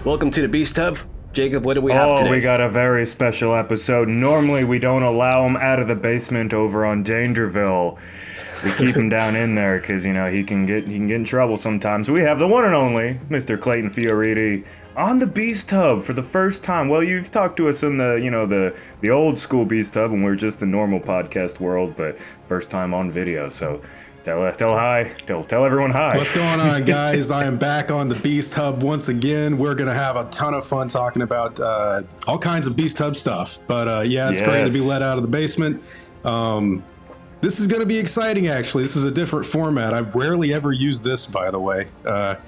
Welcome to the Beast Hub. Jacob, what do we have today? We got a very special episode. Normally, we don't allow him out of the basement over on Dangerville. We keep him down in there because, you know, he can get in trouble sometimes. We have the one and only Mr. Klayton Fioriti on the Beast Hub for the first time. Well, you've talked to us in the old school Beast Hub when we were just a normal podcast world, but first time on video, so... Tell everyone hi. What's going on, guys? I am back on the Beast Hub once again. We're going to have a ton of fun talking about all kinds of Beast Hub stuff. But it's great to be let out of the basement. This is going to be exciting, actually. This is a different format. I've rarely ever used this, by the way. That's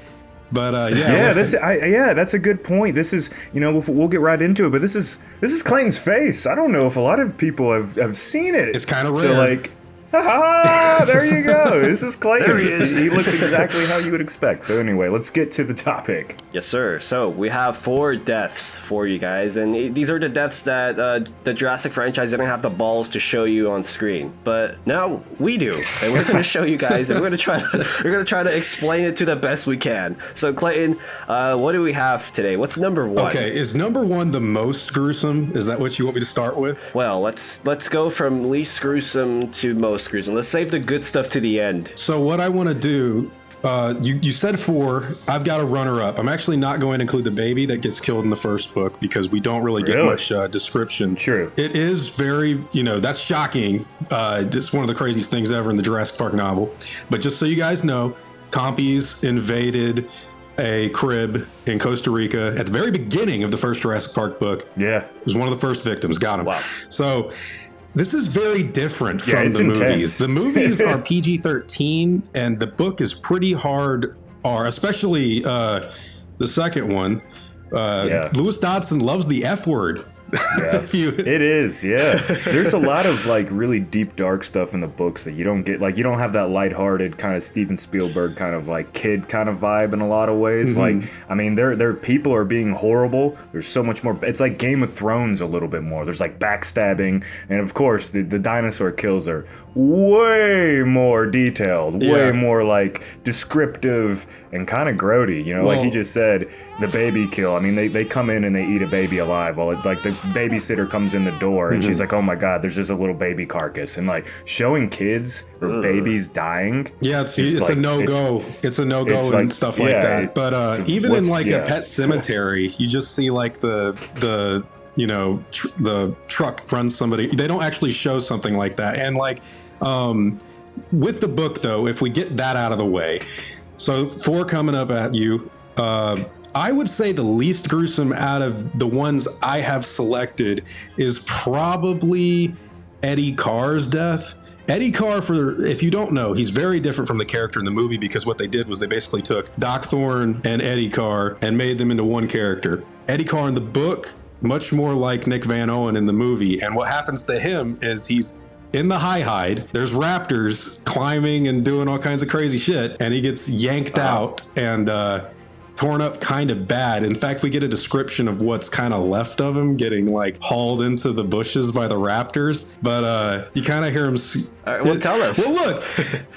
a good point. This is, we'll get right into it, but this is Clayton's face. I don't know if a lot of people have seen it. It's kind of rare. So, like... Ha! There you go. This is Clayton. There he is. He looks exactly how you would expect. So anyway, let's get to the topic. Yes, sir. So we have 4 deaths for you guys, and these are the deaths that the Jurassic franchise didn't have the balls to show you on screen, but now we do, and we're going to show you guys, and we're going to try to explain it to the best we can. So Clayton, what do we have today? What's number 1? Okay, is number 1 the most gruesome? Is that what you want me to start with? Well, let's go from least gruesome to most gruesome. Let's save the good stuff to the end. So what I want to do, you said 4. I've got a runner-up. I'm actually not going to include the baby that gets killed in the first book because we don't really get much description. True. It is very, that's shocking. It's one of the craziest things ever in the Jurassic Park novel. But just so you guys know, compies invaded a crib in Costa Rica at the very beginning of the first Jurassic Park book. Yeah. It was one of the first victims. Got him. Wow. So... this is very different from the intense. movies. The movies are PG-13, and the book is pretty hard R, especially the second one. Lewis Dodson loves the F word. Yeah, it is. Yeah, there's a lot of like really deep, dark stuff in the books that you don't get. Like you don't have that lighthearted kind of Steven Spielberg kind of like kid kind of vibe in a lot of ways. Mm-hmm. Like, I mean, their people are being horrible. There's so much more. It's like Game of Thrones a little bit more. There's like backstabbing, and of course the dinosaur kills are way more detailed, way more like descriptive and kind of grody. Like he just said, the baby kill. I mean, they come in and they eat a baby alive. Well, like the babysitter comes in the door and she's like, oh my god, there's just a little baby carcass, and like showing kids or babies dying, it's a no-go. It's a no-go and like, stuff like that. But even in like a pet cemetery, you just see like the truck runs somebody. They don't actually show something like that. And like with the book though, if we get that out of the way, so 4 coming up at you, I would say the least gruesome out of the ones I have selected is probably Eddie Carr's death. Eddie Carr, if you don't know, he's very different from the character in the movie because what they did was they basically took Doc Thorne and Eddie Carr and made them into one character. Eddie Carr in the book, much more like Nick Van Owen in the movie. And what happens to him is he's in the hide. There's raptors climbing and doing all kinds of crazy shit. And he gets yanked out and torn up kind of bad. In fact, we get a description of what's kind of left of him getting like hauled into the bushes by the raptors. But you kind of hear him. All right, well, tell us. Well, look.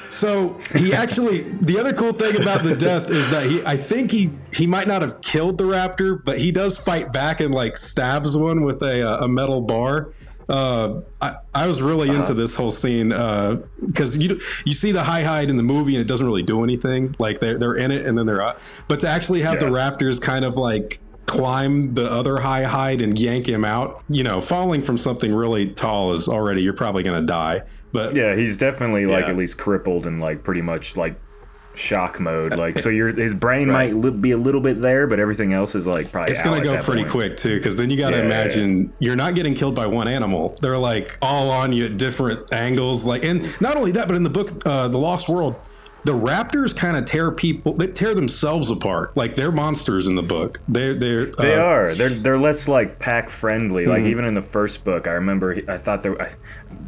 So he actually, the other cool thing about the death is that I think he might not have killed the raptor, but he does fight back and like stabs one with a metal bar. I was really into this whole scene because you see the hide in the movie and it doesn't really do anything. Like they're in it and then they're out. But to actually have the raptors kind of like climb the other hide and yank him out, falling from something really tall is already, you're probably gonna die. But yeah, he's definitely like at least crippled and like pretty much like shock mode, like so his brain might be a little bit there, but everything else is like probably it's gonna go pretty quick too, because then you got to imagine you're not getting killed by one animal. They're like all on you at different angles, like, and not only that, but in the book The Lost World, the raptors kind of tear themselves apart. Like they're monsters in the book. They are. They're less like pack friendly. Like even in the first book, I remember I thought there.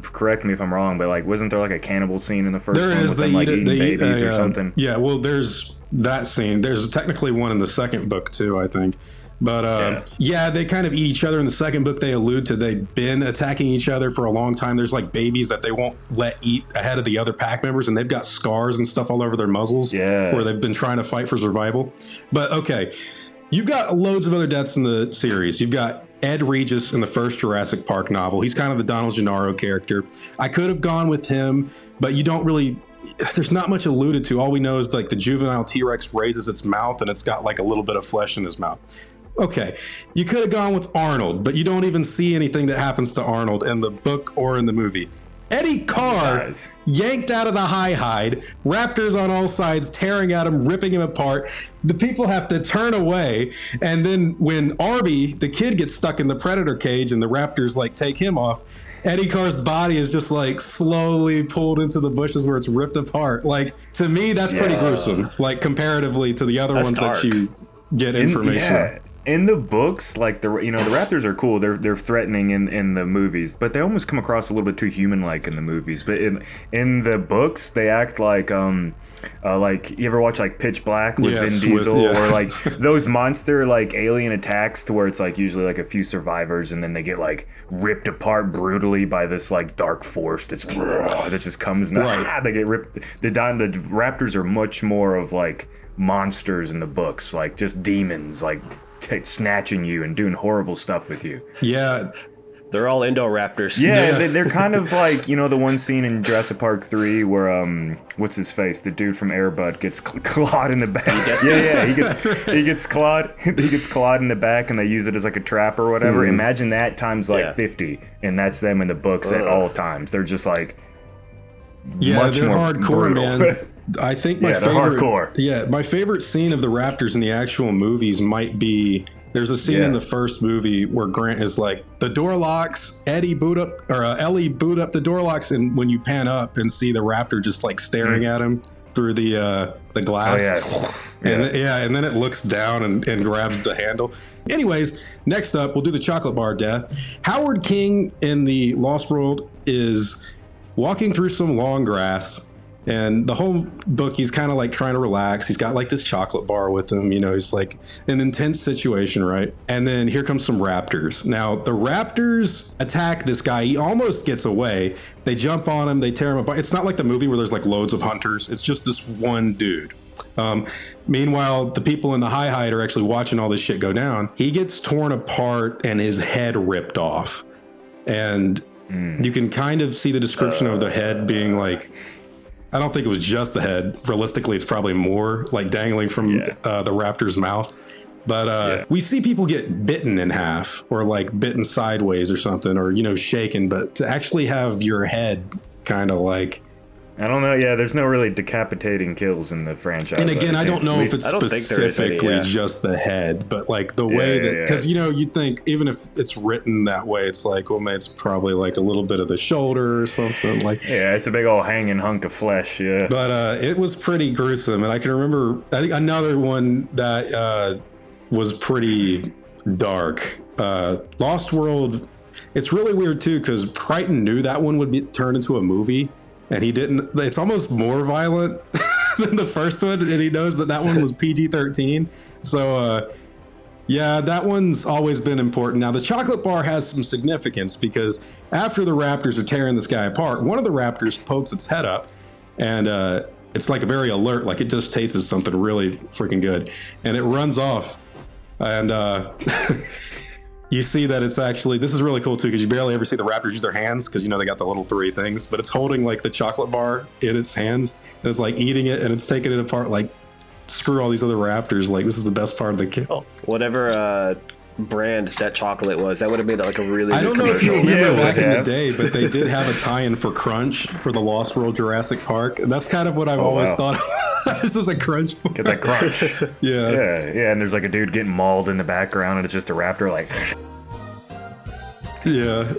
Correct me if I'm wrong, but like wasn't there like a cannibal scene in the first one with them like eating babies or something? Yeah, well, there's that scene. There's technically one in the second book too, I think. But they kind of eat each other in the second book. They allude to they've been attacking each other for a long time. There's like babies that they won't let eat ahead of the other pack members, and they've got scars and stuff all over their muzzles where they've been trying to fight for survival. But okay, you've got loads of other deaths in the series. You've got Ed Regis in the first Jurassic Park novel. He's kind of the Donald Gennaro character. I could have gone with him, but you don't really, there's not much alluded to. All we know is like the juvenile T-Rex raises its mouth and it's got like a little bit of flesh in his mouth. Okay, you could have gone with Arnold, but you don't even see anything that happens to Arnold in the book or in the movie. Eddie Carr yanked out of the hide, raptors on all sides tearing at him, ripping him apart. The people have to turn away, and then when Arby, the kid, gets stuck in the predator cage and the raptors like take him off, Eddie Carr's body is just like slowly pulled into the bushes where it's ripped apart. Like, to me, that's pretty gruesome, like comparatively to the other ones dark. that you get information on. In the books, like the raptors are cool. They're threatening in the movies, but they almost come across a little bit too human-like in the movies. But in the books, they act like you ever watch like Pitch Black with Vin Diesel, or like those monster like alien attacks to where it's like usually like a few survivors and then they get like ripped apart brutally by this like dark force that just comes and they get ripped. The raptors are much more of like monsters in the books, like just demons, like snatching you and doing horrible stuff with you. Yeah, they're all Indoraptors. Yeah, they're kind of like, you know, the one scene in Jurassic Park 3 where what's his face, the dude from Air Bud gets clawed in the back. He gets clawed in the back and they use it as like a trap or whatever. Imagine that times like 50, and that's them in the books at all times. They're just like much they're more hardcore, brutal. man. I think my favorite, hardcore. My favorite scene of the raptors in the actual movies might be, there's a scene in the first movie where Grant is like, the door locks, Ellie boot up the door locks, and when you pan up and see the raptor just like staring at him through the glass. And then it looks down and grabs the handle. Anyways, next up, we'll do the chocolate bar death. Howard King in the Lost World is walking through some long grass. And the whole book, he's kind of like trying to relax. He's got like this chocolate bar with him. You know, he's like an intense situation, right? And then here comes some raptors. Now, the raptors attack this guy. He almost gets away. They jump on him. They tear him apart. It's not like the movie where there's like loads of hunters. It's just this one dude. Meanwhile, the people in the hide are actually watching all this shit go down. He gets torn apart and his head ripped off. And you can kind of see the description of the head being like, I don't think it was just the head. Realistically, it's probably more like dangling from the raptor's mouth. But we see people get bitten in half or like bitten sideways or something, or, you know, shaken. But to actually have your head kind of like, I don't know. Yeah, there's no really decapitating kills in the franchise. And again, I don't know if it's specifically any, just the head, but like the way that, because, you know, you'd think even if it's written that way, it's like, well, man, it's probably like a little bit of the shoulder or something. Like, yeah, it's a big old hanging hunk of flesh. Yeah, but it was pretty gruesome, and I can remember. I think another one that was pretty dark. Lost World. It's really weird too because Klayton knew that one would be turned into a movie. And he didn't. It's almost more violent than the first one, and he knows that one was PG-13. So, that one's always been important. Now, the chocolate bar has some significance because after the raptors are tearing this guy apart, one of the raptors pokes its head up, and it's like a very alert, like it just tastes something really freaking good, and it runs off, and you see that it's actually, this is really cool too, because you barely ever see the raptors use their hands because, you know, they got the little three things, but it's holding like the chocolate bar in its hands and it's like eating it and it's taking it apart like, screw all these other raptors, like this is the best part of the kill. Whatever brand that chocolate was, that would have made like a really I good don't know if you commercial. remember back in the day, but they did have a tie-in for Crunch for the Lost World Jurassic Park, and that's kind of what I've always thought of. This is a Crunch bar. Get that crunch. Yeah, and there's like a dude getting mauled in the background and it's just a raptor like yeah.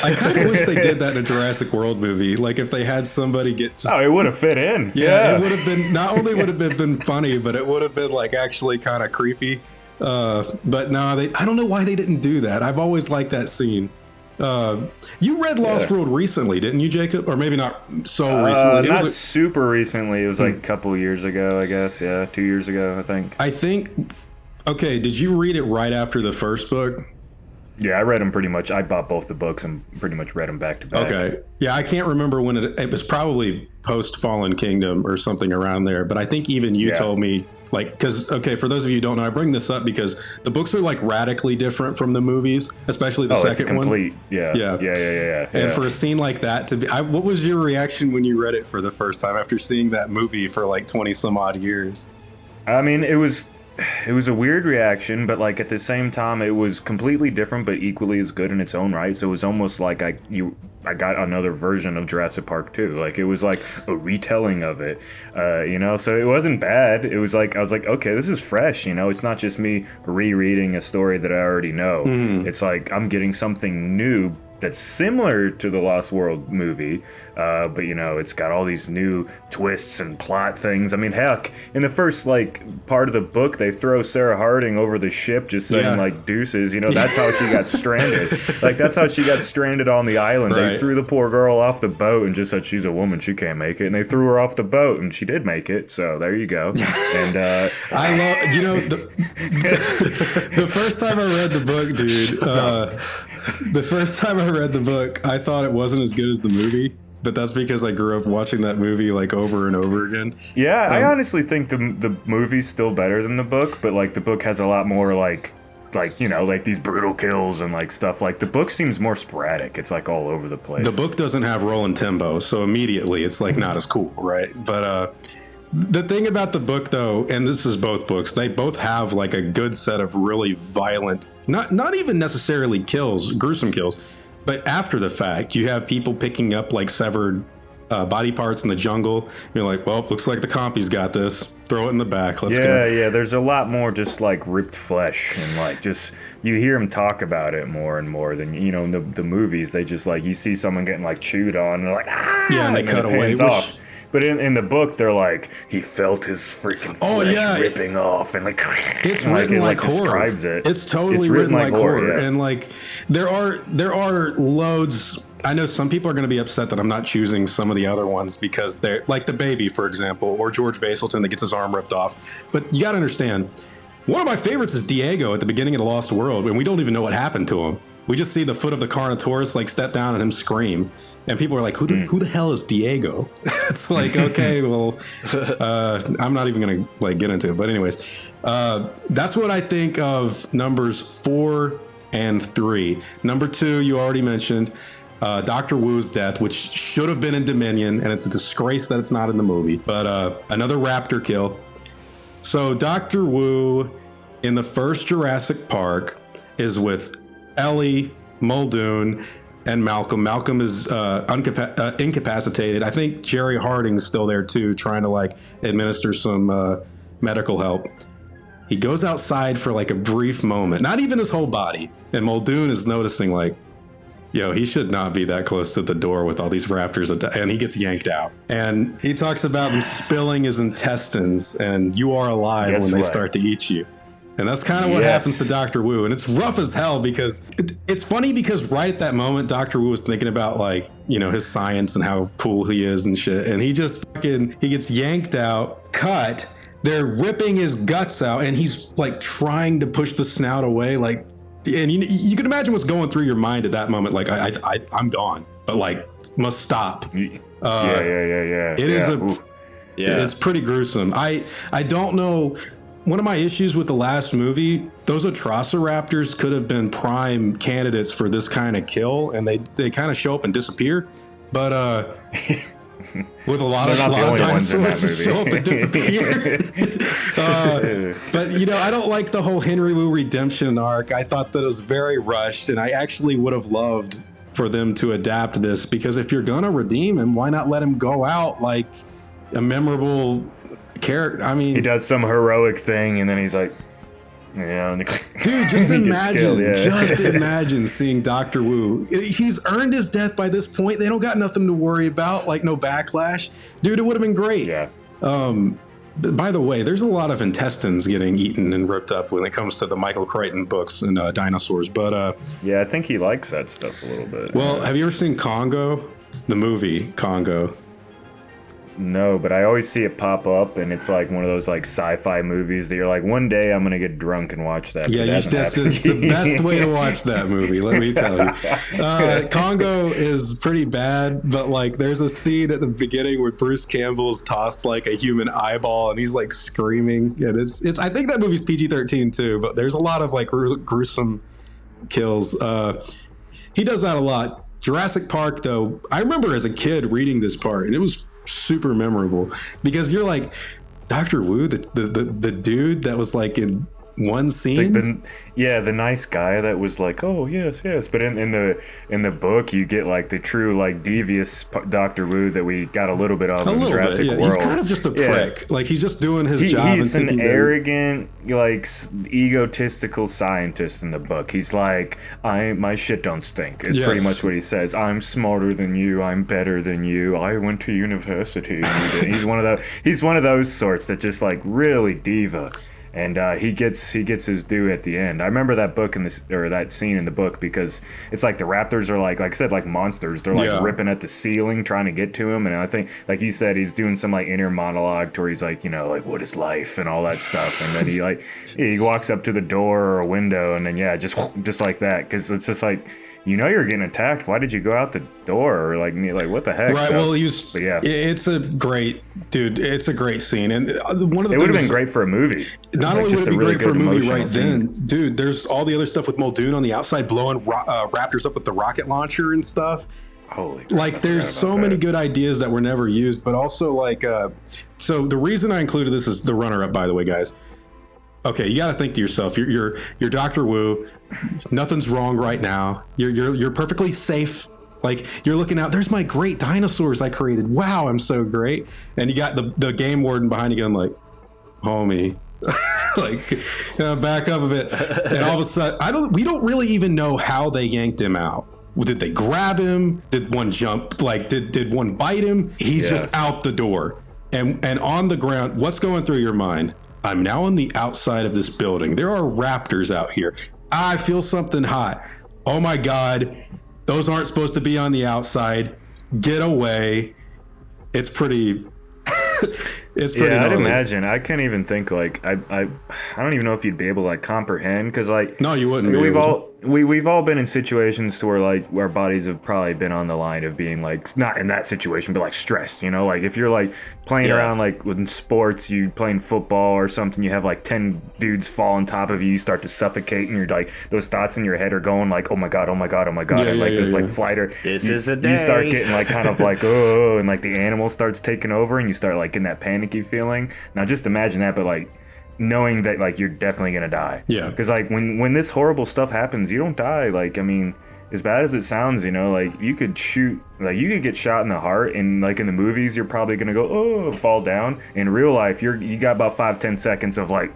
I kind of wish they did that in a Jurassic World movie. Like if they had somebody get just, it would have fit in. It would have been, not only would have been funny, but it would have been like actually kind of creepy. But no, I don't know why they didn't do that. I've always liked that scene. You read Lost World recently, didn't you, Jacob? Or maybe not so recently. Not super recently. It was like a couple years ago, I guess. Yeah, 2 years ago, I think. Okay, did you read it right after the first book? Yeah, I read them pretty much. I bought both the books and pretty much read them back to back. Okay. Yeah, I can't remember when it was probably post Fallen Kingdom or something around there. But I think even you told me Like, because, okay, for those of you who don't know, I bring this up because the books are like radically different from the movies, especially the second it's complete. one. Yeah. And for a scene like that to be, what was your reaction when you read it for the first time after seeing that movie for like 20 some odd years? I mean, it was a weird reaction, but like at the same time, it was completely different, but equally as good in its own right. So it was almost like I got another version of Jurassic Park 2. Like it was like a retelling of it, you know. So it wasn't bad. It was like I was like, okay, this is fresh. You know, it's not just me rereading a story that I already know. It's like I'm getting something new that's similar to the Lost World movie, but you know, it's got all these new twists and plot things. I mean, heck, in the first like part of the book, they throw Sarah Harding over the ship just saying like deuces. You know, that's how she got stranded. Like that's how she got stranded on the island. Right. They threw the poor girl off the boat and just said she's a woman, she can't make it. And they threw her off the boat, and she did make it. So there you go. And I love, you know, the first time I read the book, dude. The first time I read the book, I thought it wasn't as good as the movie, but that's because I grew up watching that movie like over and over again. Yeah, I honestly think the movie's still better than the book, but like the book has a lot more like you know, like these brutal kills and like stuff. Like the book seems more sporadic. It's like all over the place. The book doesn't have rolling tempo, so immediately it's like not as cool, right? But the thing about the book, though, and this is both books, they both have like a good set of really violent, not even necessarily kills, gruesome kills, but after the fact, you have people picking up like severed body parts in the jungle. You're like, well, looks like the compy's got this. Throw it in the back. Let's go. Yeah. There's a lot more just like ripped flesh, and like just you hear him talk about it more and more than, you know, in the movies. They just like, you see someone getting like chewed on, and they're like, ah, yeah, and they cut away. Off. But in the book, they're like, he felt his freaking flesh ripping off, and like it's written like horror. Describes it. It's totally written like horror, yeah. And like there are loads. I know some people are going to be upset that I'm not choosing some of the other ones because they're like the baby, for example, or George Basilton that gets his arm ripped off. But you got to understand, one of my favorites is Diego at the beginning of the Lost World, and we don't even know what happened to him. We just see the foot of the Carnotaurus like step down and him scream. And people are like, who the hell is Diego? It's like, okay, well, I'm not even going to like get into it. But anyways, that's what I think of numbers 4 and 3. Number 2, you already mentioned Dr. Wu's death, which should have been in Dominion. And it's a disgrace that it's not in the movie. But another raptor kill. So Dr. Wu in the first Jurassic Park is with Ellie, Muldoon, and Malcolm. Malcolm is incapacitated. I think Jerry Harding's still there too, trying to like administer some medical help. He goes outside for like a brief moment, not even his whole body. And Muldoon is noticing like, yo, he should not be that close to the door with all these raptors. And he gets yanked out. And he talks about them spilling his intestines and you are alive when they start to eat you. And that's kind of what happens to Dr. Wu. And it's rough as hell because it's funny because right at that moment, Dr. Wu was thinking about like, you know, his science and how cool he is and shit. And he just he gets yanked out, cut. They're ripping his guts out and he's like trying to push the snout away. Like, and you can imagine what's going through your mind at that moment. Like, I'm gone, but like must stop. Yeah. It's pretty gruesome. I don't know. One of my issues with the last movie, those Atrociraptors could have been prime candidates for this kind of kill, and they kind of show up and disappear. But with a lot of dinosaurs to show up and disappear. But you know, I don't like the whole Henry Wu redemption arc. I thought that it was very rushed, and I actually would have loved for them to adapt this because if you're gonna redeem him, why not let him go out like a memorable character? I mean, he does some heroic thing and then he's like, yeah, dude, just imagine, just imagine seeing Dr. Wu. He's earned his death by this point. They don't got nothing to worry about, like no backlash. Dude, it would have been great. Yeah. By the way, there's a lot of intestines getting eaten and ripped up when it comes to the Michael Crichton books and dinosaurs. But yeah, I think he likes that stuff a little bit. Well, have you ever seen Congo? The movie Congo. No, but I always see it pop up, and it's like one of those like sci-fi movies that you're like, one day I'm gonna get drunk and watch that. Yeah, it's the best way to watch that movie. Let me tell you, Congo is pretty bad, but like there's a scene at the beginning where Bruce Campbell's tossed like a human eyeball, and he's like screaming, and it's. I think that movie's PG-13 too, but there's a lot of like gruesome kills. He does that a lot. Jurassic Park, though, I remember as a kid reading this part, and it was super memorable because you're like, Dr. Wu, the dude that was like in one scene. Like the nice guy that was like, oh yes. But in the book, you get like the true like devious Dr. Wu that we got a little bit of in Jurassic World. He's kind of just a prick. Like he's just doing his job. He's an arrogant, like egotistical scientist in the book. He's like, my shit don't stink. Is pretty much what he says. I'm smarter than you. I'm better than you. I went to university. He's one of those sorts that just like really diva. And he gets his due at the end. I remember that book that scene in the book because it's like the raptors are like I said, like monsters. They're like ripping at the ceiling trying to get to him. And I think, like you said, he's doing some like inner monologue to where he's like, like what is life and all that stuff. And then he walks up to the door or a window, and then just like that, because it's just like, you're getting attacked. Why did you go out the door? Or like what the heck? Right. Well, it's a great dude. It's a great scene, and one of the it would have been great for a movie. Not only would it be great for a movie right then, dude. There's all the other stuff with Muldoon on the outside blowing raptors up with the rocket launcher and stuff. Holy crap, like there's so many good ideas that were never used, but also like so the reason I included this is the runner-up, by the way, guys. Okay, you got to think to yourself, you're Dr. Wu, nothing's wrong right now. You're perfectly safe. Like you're looking out, there's my great dinosaurs I created. Wow, I'm so great. And you got the game warden behind you going like, homie, like back up a bit. And all of a sudden, we don't really even know how they yanked him out. Did they grab him? Did one jump? Like did one bite him? He's just out the door. And on the ground, what's going through your mind? I'm now on the outside of this building. There are raptors out here. I feel something hot. Oh my God. Those aren't supposed to be on the outside. Get away. It's pretty I'd imagine. I can't even think like I don't even know if you'd be able to like comprehend, because like no, you wouldn't. We've all been in situations to where like our bodies have probably been on the line of being like, not in that situation, but like stressed, like if you're like playing around like with sports, you playing football or something, you have like 10 dudes fall on top of you, you start to suffocate, and you're like, those thoughts in your head are going like, oh my god, like flighter. This is a day. You start getting like kind of like, oh, and like the animal starts taking over, and you start like getting that panicky feeling. Now just imagine that, but like knowing that like you're definitely gonna die. Yeah. Because like when this horrible stuff happens, you don't die. Like, I mean, as bad as it sounds, like you could get shot in the heart, and like in the movies you're probably gonna go fall down. In real life you got about 5-10 seconds of like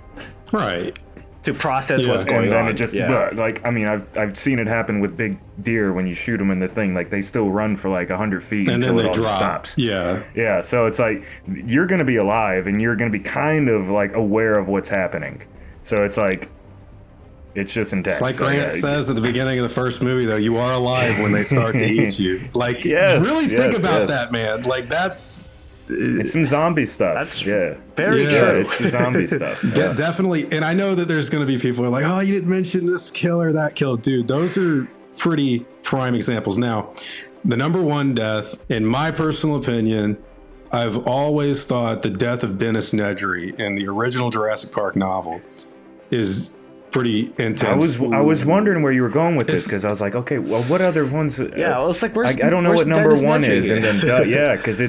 to process what's going on. And then it just like, I mean, I've seen it happen with big deer. When you shoot them in the thing, like they still run for like 100 feet and until then it all drop. stops. Yeah. So it's like you're gonna be alive, and you're gonna be kind of like aware of what's happening. So it's like, it's just intense. It's like Grant says at the beginning of the first movie, though, you are alive when they start to eat you. Like, really think about that, man. Like, it's some zombie stuff. That's very true. It's the zombie stuff. Definitely. And I know that there's going to be people who are like, oh, you didn't mention this kill or that kill. Dude, those are pretty prime examples. Now, the number one death, in my personal opinion, I've always thought the death of Dennis Nedry in the original Jurassic Park novel is pretty intense. I was wondering where you were going with this, because I was like, okay, well, what other ones? I was like, I don't know what number one is, and then because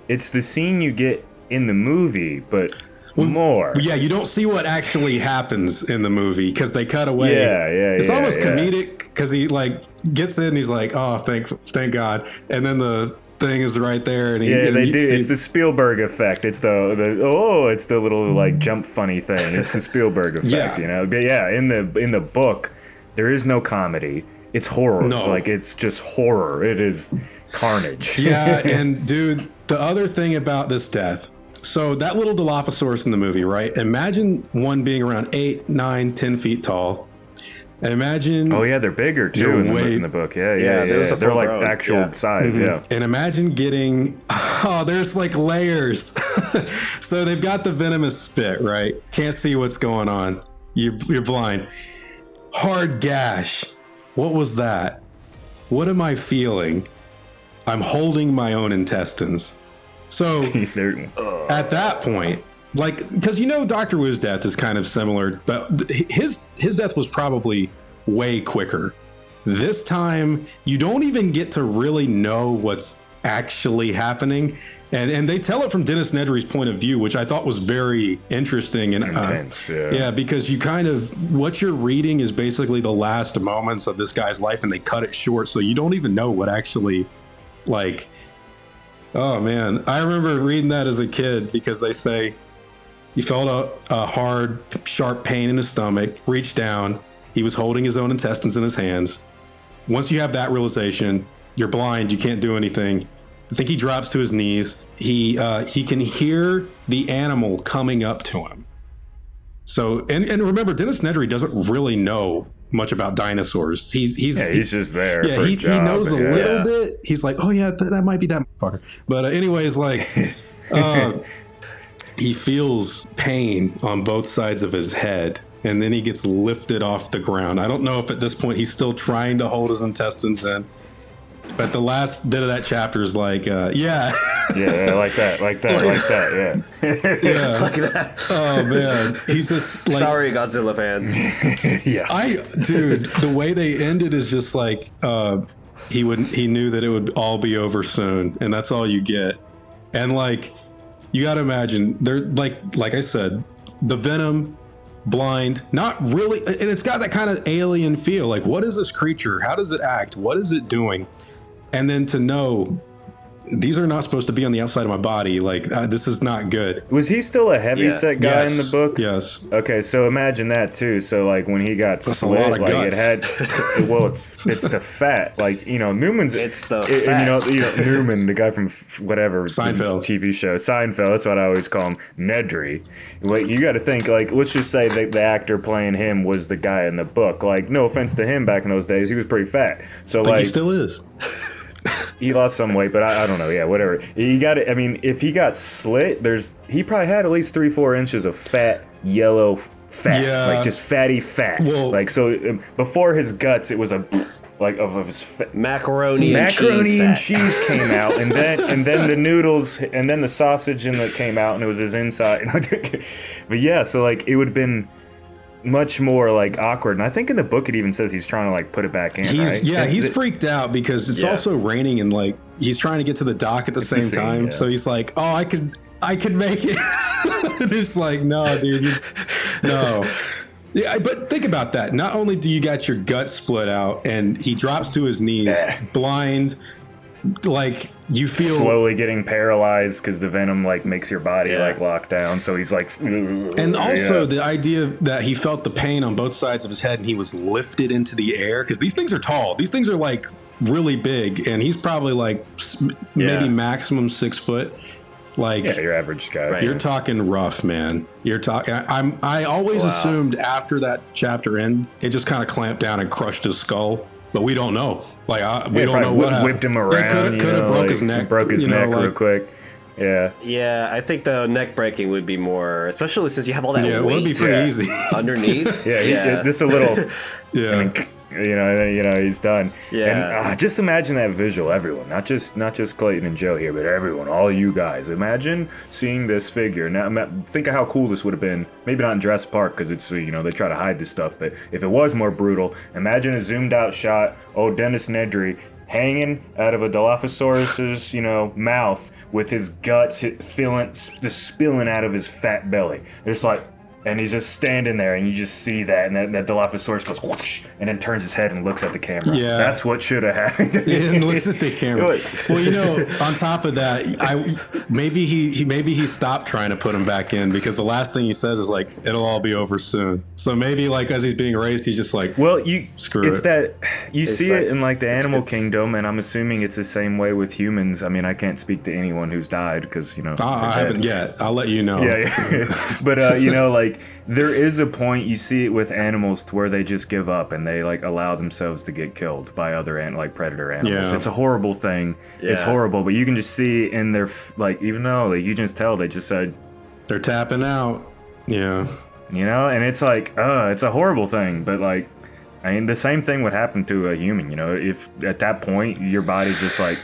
it's the scene you get in the movie, but more. Yeah, you don't see what actually happens in the movie because they cut away. It's almost comedic, because he like gets in and he's like, oh, thank God, and then the thing is right there, and they do. It's the Spielberg effect. It's the little like jump funny thing. It's the Spielberg effect, But in the book, there is no comedy. It's horror. No, like it's just horror. It is carnage. Yeah, and dude, the other thing about this death. So that little Dilophosaurus in the movie, right? Imagine one being around 8, 9, 10 feet tall. Imagine. Oh yeah, they're bigger too in the book. Yeah. They're like actual size. Yeah. And imagine getting. Oh, there's like layers. So they've got the venomous spit, right? Can't see what's going on. You're blind. Hard gash. What was that? What am I feeling? I'm holding my own intestines. So at that point, like, because Dr. Wu's death is kind of similar, but his death was probably way quicker. This time, you don't even get to really know what's actually happening. And they tell it from Dennis Nedry's point of view, which I thought was very interesting and intense. Because you kind of what you're reading is basically the last moments of this guy's life, and they cut it short, so you don't even know what actually, like. Oh man, I remember reading that as a kid because they say he felt a hard, sharp pain in his stomach. Reached down, he was holding his own intestines in his hands. Once you have that realization, you're blind, you can't do anything. I think he drops to his knees. He can hear the animal coming up to him. So and remember, Dennis Nedry doesn't really know much about dinosaurs. He's just there. Yeah, he knows a little bit. He's like, oh yeah, that might be that motherfucker. But anyways, like, he feels pain on both sides of his head, and then he gets lifted off the ground. I don't know if at this point he's still trying to hold his intestines in. But the last bit of that chapter is like, yeah, like that, yeah. Yeah. Like that. Oh, man. He's just like... Sorry, Godzilla fans. Yeah. Dude, the way they ended is just like, he knew that it would all be over soon, and that's all you get. And, like, you got to imagine, they're, like I said, the venom... blind, not really, and it's got that kind of alien feel. Like, what is this creature? How does it act? What is it doing? And then to know these are not supposed to be on the outside of my body. Like, this is not good. Was he still a heavyset guy in the book? Yes. Okay, so imagine that too. So like when he got slit, like guts. It had, well, it's the fat. Like, Newman's. It's the fat. Newman, the guy from whatever Seinfeld TV show, Seinfeld. That's what I always call him, Nedry. Like, you got to think, like, let's just say that the actor playing him was the guy in the book. Like, no offense to him, back in those days, he was pretty fat. So like he still is. He lost some weight, but I don't know. Yeah, whatever. You got it. I mean, if he got slit, he probably had at least 3-4 inches of fat, yellow fat, like just fatty fat. Well, like, so before his guts, it was a like of his macaroni and cheese came out, and then the noodles, and then the sausage came out, and it was his inside. But yeah, so like it would have been much more like awkward, and I think in the book it even says he's trying to like put it back in. He's freaked out because it's also raining, and like he's trying to get to the dock at the same time. Yeah. So he's like, "Oh, I could make it." And it's like, no, dude, no. Yeah, but think about that. Not only do you got your gut split out, and he drops to his knees, blind. Like, you feel slowly getting paralyzed because the venom like makes your body like lock down. So he's like, and also the idea that he felt the pain on both sides of his head and he was lifted into the air, because these things are tall. These things are like really big, and he's probably like maybe maximum 6 foot. Like, your average guy. Right. You're talking rough, man. You're talking. I always assumed after that chapter end, it just kind of clamped down and crushed his skull. But we don't know. Like, we don't know what happened. Whipped him around. Could have broke his neck. Broke his neck real quick. Yeah. Yeah, I think the neck breaking would be more, especially since you have all that weight. Yeah, it would be pretty easy. Underneath. Just a little. I mean, he's done. Yeah. And just imagine that visual, everyone. Not just Klayton and Joe here, but everyone, all you guys. Imagine seeing this figure. Now, think of how cool this would have been. Maybe not in Jurassic Park because it's, they try to hide this stuff. But if it was more brutal, imagine a zoomed out shot. Dennis Nedry hanging out of a Dilophosaurus's, mouth with his guts just spilling out of his fat belly. It's like. And he's just standing there, and you just see that, and that Dilophosaurus goes whoosh, and then turns his head and looks at the camera. Yeah, that's what should have happened. And looks at the camera. Well, on top of that, maybe he stopped trying to put him back in, because the last thing he says is like, "It'll all be over soon." So maybe like as he's being raised, he's just like, screw it's it. That you see it in like the animal kingdom, and I'm assuming it's the same way with humans. I mean, I can't speak to anyone who's died because I haven't yet. I'll let you know. Yeah. But like. like there is a point you see it with animals to where they just give up and they like allow themselves to get killed by other like predator animals. Yeah. It's a horrible thing. Yeah. It's horrible, but you can just see in their like, even though like, you can just tell they just said They're tapping out. Yeah. you know, and it's like it's a horrible thing, but like I mean the same thing would happen to a human, you know, if at that point your body's just like,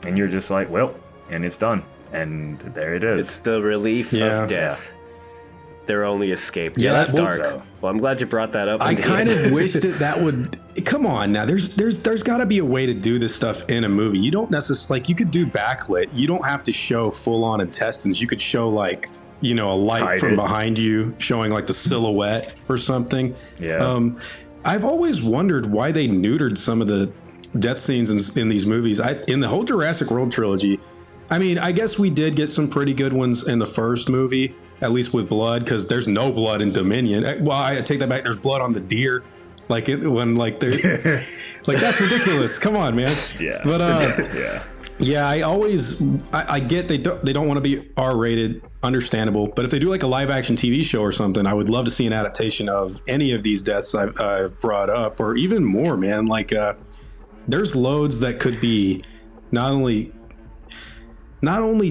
and you're just like, well, and it's done, and there it is. It's the relief of death. Their only escape. Yeah, That's that dark. was- Well, I'm glad you brought that up. I kind of wish that would come on now. There's got to be a way to do this stuff in a movie. You don't necessarily like you could do backlit. You don't have to show full on intestines. You could show like a light Hide from it. behind you showing like the silhouette or something. Yeah. I've always wondered why they neutered some of the death scenes in these movies. In the whole Jurassic World trilogy, I mean, I guess we did get some pretty good ones in the first movie, at least with blood, because there's no blood in Dominion. Well, I take that back. There's blood on the deer, like when like they're like that's ridiculous. Come on, man. Yeah. But yeah. yeah, I get they don't want to be R-rated, understandable. But if they do like a live action TV show or something, I would love to see an adaptation of any of these deaths I've brought up, or even more, man. Like there's loads that could be not only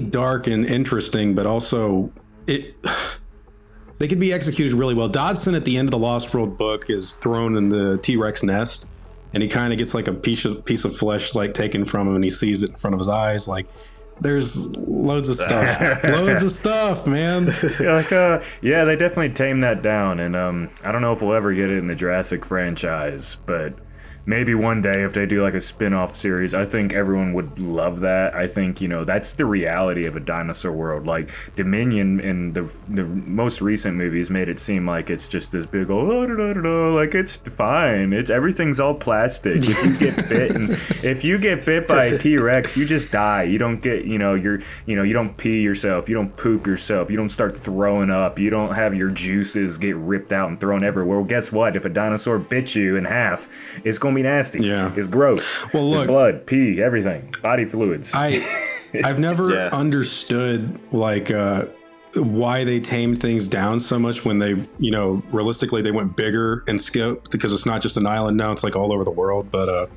dark and interesting, but also they could be executed really well. Dodson at the end of the Lost World book is thrown in the T-Rex nest, and he kind of gets like a piece of flesh like taken from him, and he sees it in front of his eyes. Like there's loads of stuff, man. Yeah, they definitely tamed that down, and I don't know if we'll ever get it in the Jurassic franchise, but maybe one day if they do like a spin-off series, I think everyone would love that. I think, that's the reality of a dinosaur world. Like Dominion in the most recent movies made it seem like it's just this big old like it's fine. Everything's all plastic. If you get bit by a T-Rex, you just die. You don't get, you don't pee yourself, you don't poop yourself, you don't start throwing up, you don't have your juices get ripped out and thrown everywhere. Well, guess what? If a dinosaur bit you in half, it's going to be nasty. Yeah. It's gross. Well, look, it's blood, pee, everything, body fluids. I've never understood like why they tamed things down so much when they, realistically they went bigger in scope, because it's not just an island now, it's like all over the world. But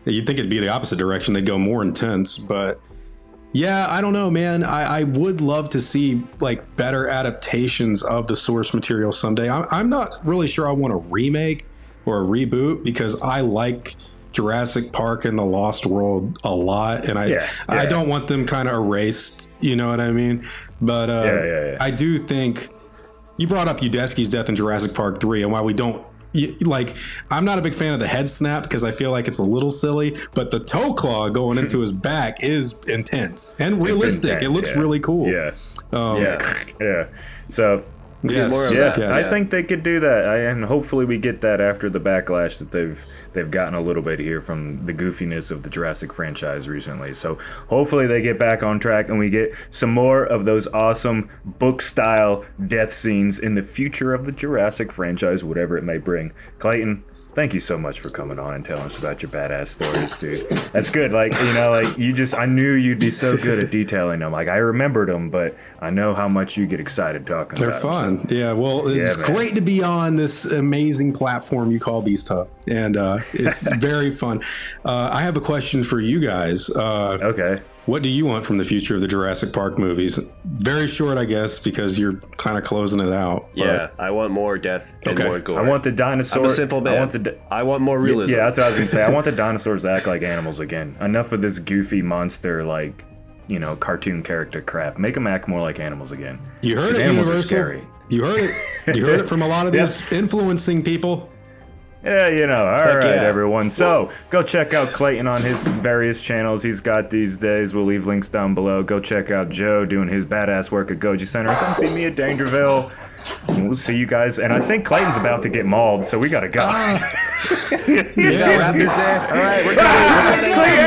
you'd think it'd be the opposite direction. They'd go more intense. But yeah, I don't know, man. I would love to see like better adaptations of the source material someday. I'm not really sure I want a remake or a reboot, because I like Jurassic Park and the Lost World a lot, and I don't want them kind of erased, you know what I mean? But I do think you brought up Udesky's death in Jurassic Park 3, and why we don't I'm not a big fan of the head snap, because I feel like it's a little silly, but the toe claw going into his back is intense and realistic. It looks really cool. So yes. I think they could do that, and hopefully we get that after the backlash that they've gotten a little bit here from the goofiness of the Jurassic franchise recently. So hopefully they get back on track and we get some more of those awesome book-style death scenes in the future of the Jurassic franchise, whatever it may bring. Klayton, thank you so much for coming on and telling us about your badass stories, dude. That's good. Like, I knew you'd be so good at detailing them. Like, I remembered them, but I know how much you get excited talking They're about them. fun. So. Yeah, well, it's great to be on this amazing platform you call Beast Hub, and it's very fun. I have a question for you guys. Okay. What do you want from the future of the Jurassic Park movies? Very short, I guess, because you're kind of closing it out. Yeah, I want more death and more gore. I want the dinosaur. I'm a simple man. I want more realism. Yeah, that's what I was going to say. I want the dinosaurs to act like animals again. Enough of this goofy monster, like, cartoon character crap. Make them act more like animals again. You heard it, animals Universal. Are scary. You heard it. You heard it from a lot of these influencing people. Yeah, all right, everyone. So go check out Klayton on his various channels he's got these days. We'll leave links down below. Go check out Joe doing his badass work at Goji Center. Come see me at Dangerville. And we'll see you guys. And I think Clayton's about to get mauled, so we gotta go. You got raptors there? All right, we're going.